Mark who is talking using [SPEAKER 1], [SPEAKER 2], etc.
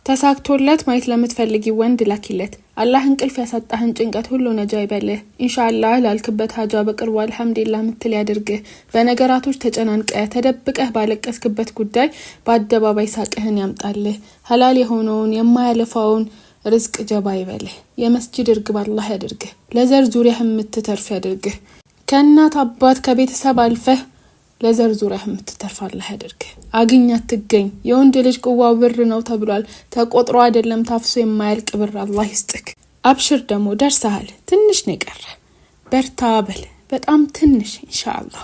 [SPEAKER 1] ተሳክቶለት ማየት ለምትፈልጊ ወንድ ላኪለት። አላህ እንቅልፍ ያሳጣህን ጭንቀት ሁሉ ነጃ ይበልህ። ኢንሻአላህ ላልክበት ሀጃ በቅርቡ አልহামዱሊላህ ምትል ያድርግህ። በነገራቶች ተጨናንቀህ ተደብቀህ ባለቀስክበት ጉዳይ በአደባባይ ሳቅህን ያምጣልህ። ሐላል የሆነውን የማያለፋውን ርዝቅ ጀባ ይበልህ። የመስጂድ እርግብ አላህ ያድርግህ። ለዘር ዙሪያህ የምትተርፍ ያድርግህ። ከእናት አባት ከቤተሰብ አልፈህ ለዘር ዙሪያህ የምትተርፍ አላህ ያድርግህ። አግኛት ትገኝ። የወንድ ልጅ ቁዋው ብር ነው ተብሏል። ተቆጥሮ አይደለም ታፍሶ የማያልቅ ብር አላህ ይስጥክ። አብሽር ደግሞ ደርሰሃል። ትንሽ ነው የቀረ። በርታ በል። በጣም ትንሽ ኢንሻአላህ።